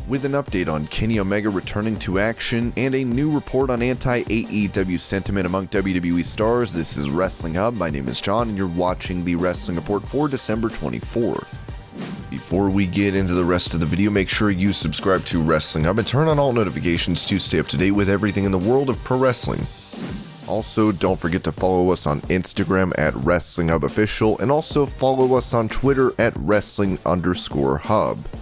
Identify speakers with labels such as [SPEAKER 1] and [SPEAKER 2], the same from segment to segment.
[SPEAKER 1] with an update on Kenny Omega returning to action and a new report on anti-AEW sentiment among WWE stars. This is Wrestling Hub. My name is John, and you're watching the Wrestling Report for December 24th. Before we get into the rest of the video, make sure you subscribe to Wrestling Hub and turn on all notifications to stay up to date with everything in the world of pro wrestling. Also, don't forget to follow us on Instagram at Wrestling Hub Official, and also follow us on Twitter at Wrestling_Hub.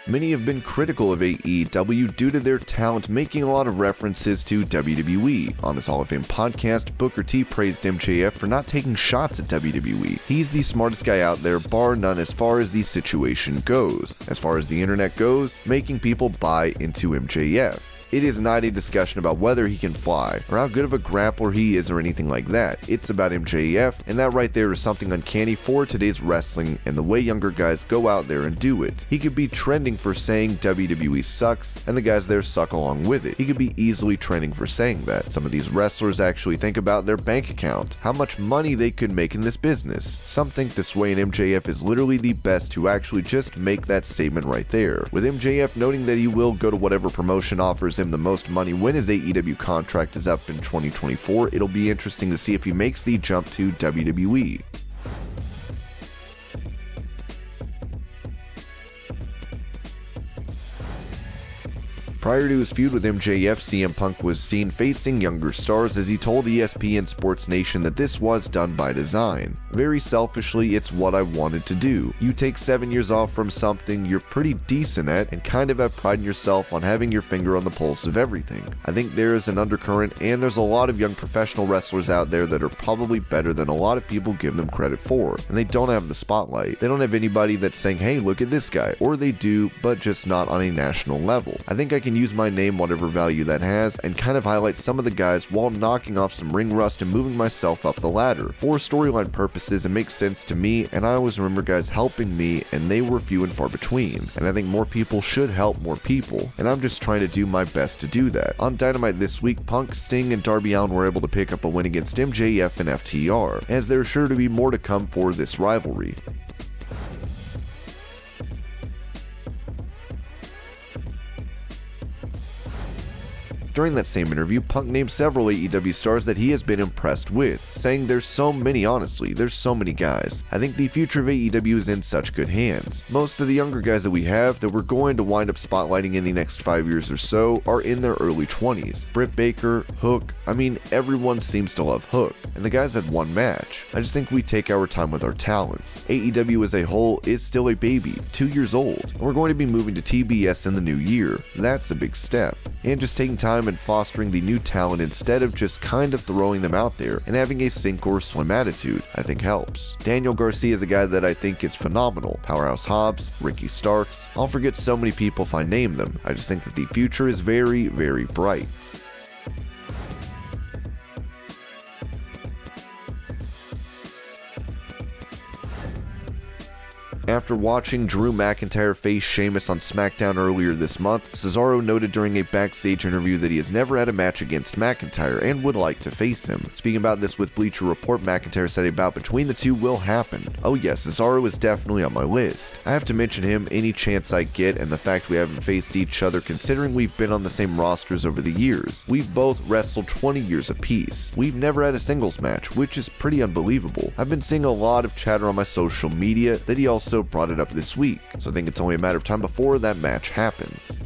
[SPEAKER 1] Many have been critical of AEW due to their talent making a lot of references to WWE. On his Hall of Fame podcast, Booker T praised MJF for not taking shots at WWE. He's the smartest guy out there, bar none, as far as the situation goes. As far as the internet goes, making people buy into MJF. It is not a discussion about whether he can fly, or how good of a grappler he is, or anything like that. It's about MJF, and that right there is something uncanny for today's wrestling and the way younger guys go out there and do it. He could be trending for saying WWE sucks, and the guys there suck along with it. He could be easily trending for saying that. Some of these wrestlers actually think about their bank account, how much money they could make in this business. Some think this way, and MJF is literally the best to actually just make that statement right there. With MJF noting that he will go to whatever promotion offers him the most money when his AEW contract is up in 2024, it'll be interesting to see if he makes the jump to WWE. Prior to his feud with MJF, CM Punk was seen facing younger stars as he told ESPN Sports Nation that this was done by design. Very selfishly, it's what I wanted to do. You take 7 years off from something you're pretty decent at and kind of have pride in yourself on having your finger on the pulse of everything. I think there is an undercurrent, and there's a lot of young professional wrestlers out there that are probably better than a lot of people give them credit for, and they don't have the spotlight. They don't have anybody that's saying, hey, look at this guy, or they do, but just not on a national level. I think I can use my name, whatever value that has, and kind of highlight some of the guys while knocking off some ring rust and moving myself up the ladder. For storyline purposes, it makes sense to me, and I always remember guys helping me, and they were few and far between. And I think more people should help more people, and I'm just trying to do my best to do that. On Dynamite this week, Punk, Sting, and Darby Allin were able to pick up a win against MJF and FTR, as there's sure to be more to come for this rivalry. During that same interview, Punk named several AEW stars that he has been impressed with, saying there's so many, honestly, there's so many guys. I think the future of AEW is in such good hands. Most of the younger guys that we have that we're going to wind up spotlighting in the next 5 years or so are in their early 20s. Britt Baker, Hook, I mean, everyone seems to love Hook, and the guys had one match. I just think we take our time with our talents. AEW as a whole is still a baby, 2 years old, and we're going to be moving to TBS in the new year. That's a big step. And just taking time and fostering the new talent instead of just kind of throwing them out there and having a sink or swim attitude, I think helps. Daniel Garcia is a guy that I think is phenomenal. Powerhouse Hobbs, Ricky Starks, I'll forget so many people if I name them. I just think that the future is very, very bright. After watching Drew McIntyre face Sheamus on SmackDown earlier this month, Cesaro noted during a backstage interview that he has never had a match against McIntyre and would like to face him. Speaking about this with Bleacher Report, McIntyre said a bout between the two will happen. Oh yes, Cesaro is definitely on my list. I have to mention him any chance I get, and the fact we haven't faced each other considering we've been on the same rosters over the years. We've both wrestled 20 years apiece. We've never had a singles match, which is pretty unbelievable. I've been seeing a lot of chatter on my social media that he also brought it up this week, so I think it's only a matter of time before that match happens.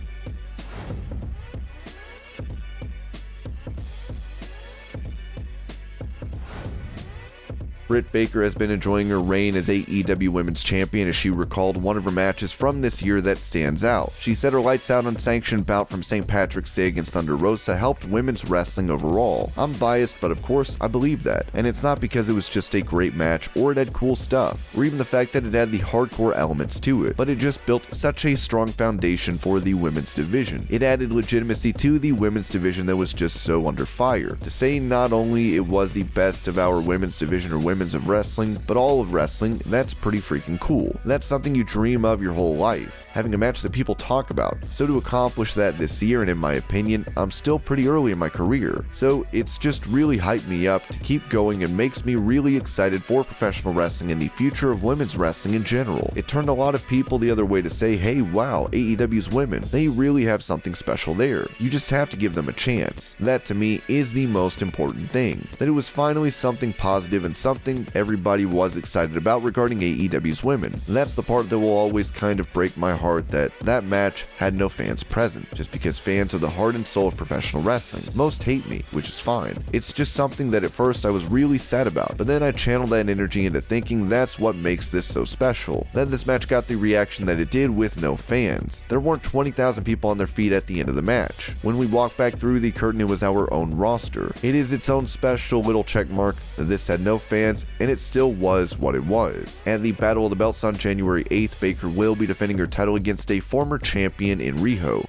[SPEAKER 1] Britt Baker has been enjoying her reign as AEW Women's Champion as she recalled one of her matches from this year that stands out. She said her lights out unsanctioned bout from St. Patrick's Day against Thunder Rosa helped women's wrestling overall. I'm biased, but of course I believe that. And it's not because it was just a great match or it had cool stuff, or even the fact that it had the hardcore elements to it, but it just built such a strong foundation for the women's division. It added legitimacy to the women's division that was just so under fire. To say not only it was the best of our women's division or women's women's of wrestling, but all of wrestling, that's pretty freaking cool. That's something you dream of your whole life, having a match that people talk about. So to accomplish that this year, and in my opinion, I'm still pretty early in my career, so it's just really hyped me up to keep going and makes me really excited for professional wrestling and the future of women's wrestling in general. It turned a lot of people the other way to say, hey, wow, AEW's women, they really have something special there. You just have to give them a chance. That to me is the most important thing, that it was finally something positive and something everybody was excited about regarding AEW's women. And that's the part that will always kind of break my heart, that match had no fans present, just because fans are the heart and soul of professional wrestling. Most hate me, which is fine. It's just something that at first I was really sad about, but then I channeled that energy into thinking that's what makes this so special. Then this match got the reaction that it did with no fans. There weren't 20,000 people on their feet at the end of the match. When we walked back through the curtain, it was our own roster. It is its own special little check mark that this had no fans, and it still was what it was. At the Battle of the Belts on January 8th, Baker will be defending her title against a former champion in Riho.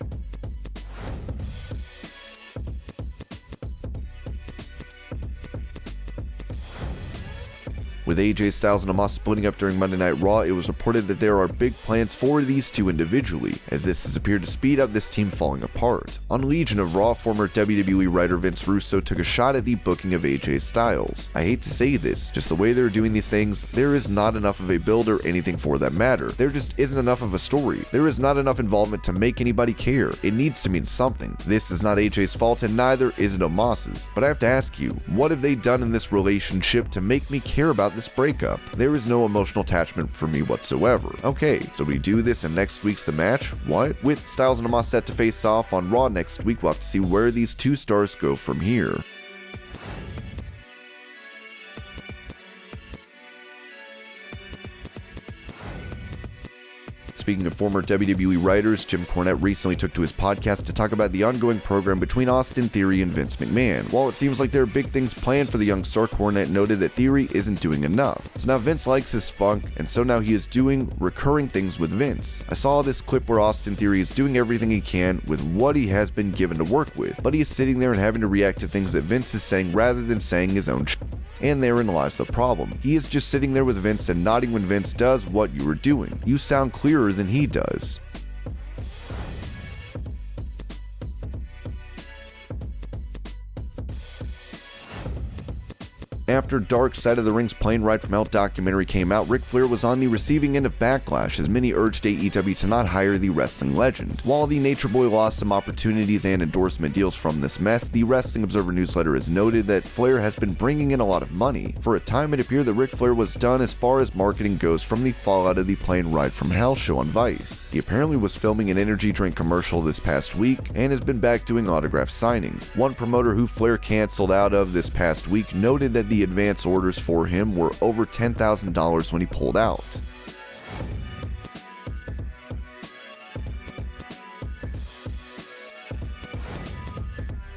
[SPEAKER 1] With AJ Styles and Omos splitting up during Monday Night Raw, it was reported that there are big plans for these two individually, as this has appeared to speed up this team falling apart. On Legion of Raw, former WWE writer Vince Russo took a shot at the booking of AJ Styles. I hate to say this, just the way they're doing these things, there is not enough of a build or anything for that matter. There just isn't enough of a story. There is not enough involvement to make anybody care. It needs to mean something. This is not AJ's fault, and neither is it Omos's. But I have to ask you, what have they done in this relationship to make me care about this breakup? There is no emotional attachment for me whatsoever. Okay, so we do this and next week's the match? What? With Styles and Omos set to face off on Raw next week, we'll have to see where these two stars go from here. Speaking of former WWE writers, Jim Cornette recently took to his podcast to talk about the ongoing program between Austin Theory and Vince McMahon. While it seems like there are big things planned for the young star, Cornette noted that Theory isn't doing enough. So now Vince likes his spunk, and so now he is doing recurring things with Vince. I saw this clip where Austin Theory is doing everything he can with what he has been given to work with, but he is sitting there and having to react to things that Vince is saying rather than saying his own shit. And therein lies the problem. He is just sitting there with Vince and nodding when Vince does what you are doing. You sound clearer than he does. After Dark Side of the Ring's Plane Ride from Hell documentary came out, Ric Flair was on the receiving end of backlash as many urged AEW to not hire the wrestling legend. While the Nature Boy lost some opportunities and endorsement deals from this mess, the Wrestling Observer newsletter has noted that Flair has been bringing in a lot of money. For a time, it appeared that Ric Flair was done as far as marketing goes from the fallout of the Plane Ride from Hell show on Vice. He apparently was filming an energy drink commercial this past week and has been back doing autograph signings. One promoter who Flair canceled out of this past week noted that the advance orders for him were over $10,000 when he pulled out.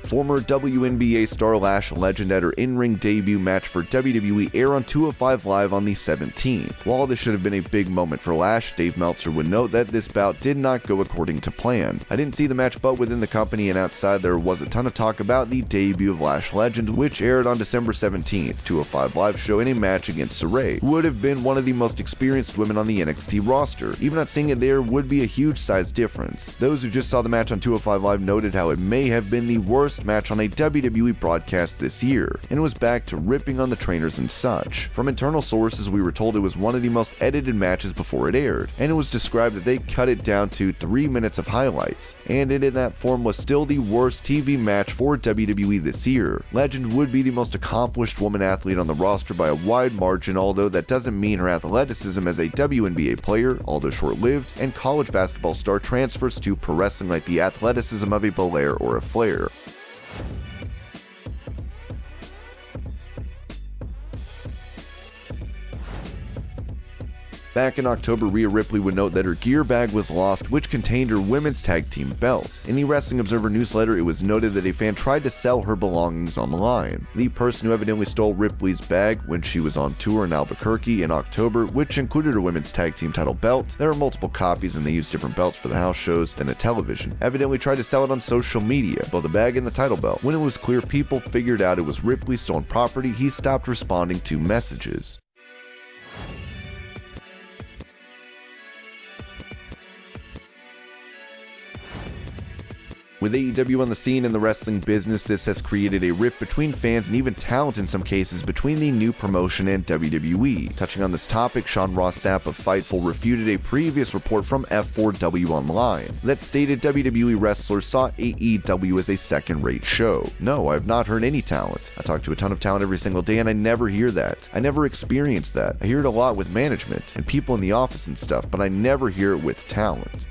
[SPEAKER 1] Former WNBA star Lash Legend at her in-ring debut match for WWE aired on 205 Live on the 17th. While this should have been a big moment for Lash, Dave Meltzer would note that this bout did not go according to plan. I didn't see the match, but within the company and outside there was a ton of talk about the debut of Lash Legend, which aired on December 17th, 205 Live show in a match against Sarray, who would have been one of the most experienced women on the NXT roster. Even not seeing it there would be a huge size difference. Those who just saw the match on 205 Live noted how it may have been the worst match on a WWE broadcast this year, and it was back to ripping on the trainers and such. From internal sources, we were told it was one of the most edited matches before it aired, and it was described that they cut it down to 3 minutes of highlights, and it in that form was still the worst TV match for WWE this year. Legend would be the most accomplished woman athlete on the roster by a wide margin, although that doesn't mean her athleticism as a WNBA player, although short-lived, and college basketball star transfers to pro wrestling like the athleticism of a Belair or a Flair. Back in October, Rhea Ripley would note that her gear bag was lost, which contained her women's tag team belt. In the Wrestling Observer newsletter, it was noted that a fan tried to sell her belongings online. The person who evidently stole Ripley's bag when she was on tour in Albuquerque in October, which included her women's tag team title belt — there are multiple copies and they use different belts for the house shows than a television — evidently tried to sell it on social media, both the bag and the title belt. When it was clear people figured out it was Ripley's stolen property, he stopped responding to messages. With AEW on the scene in the wrestling business, this has created a rift between fans and even talent in some cases between the new promotion and WWE. Touching on this topic, Sean Ross Sapp of Fightful refuted a previous report from F4W Online that stated WWE wrestlers saw AEW as a second-rate show. No, I've not heard any talent. I talk to a ton of talent every single day and I never hear that. I never experience that. I hear it a lot with management and people in the office and stuff, but I never hear it with talent.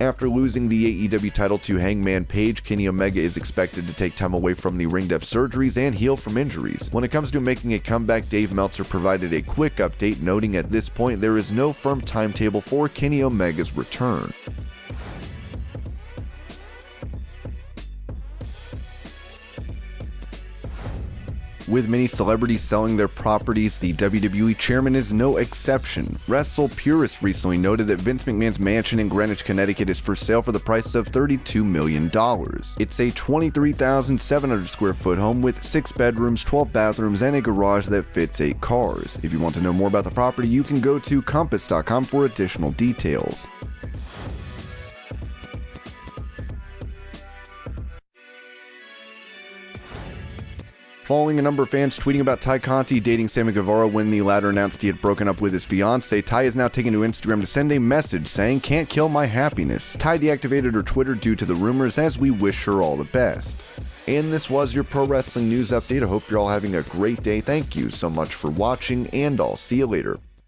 [SPEAKER 1] After losing the AEW title to Hangman Page, Kenny Omega is expected to take time away from the ring depth surgeries and heal from injuries. When it comes to making a comeback, Dave Meltzer provided a quick update, noting at this point there is no firm timetable for Kenny Omega's return. With many celebrities selling their properties, the WWE chairman is no exception. Wrestle Purist recently noted that Vince McMahon's mansion in Greenwich, Connecticut is for sale for the price of $32 million. It's a 23,700 square foot home with 6 bedrooms, 12 bathrooms, and a garage that fits 8 cars. If you want to know more about the property, you can go to compass.com for additional details. Following a number of fans tweeting about Tay Conti dating Sammy Guevara when the latter announced he had broken up with his fiancée, Tay is now taking to Instagram to send a message saying, "Can't kill my happiness." Tay deactivated her Twitter due to the rumors, as we wish her all the best. And this was your pro wrestling news update. I hope you're all having a great day. Thank you so much for watching, and I'll see you later.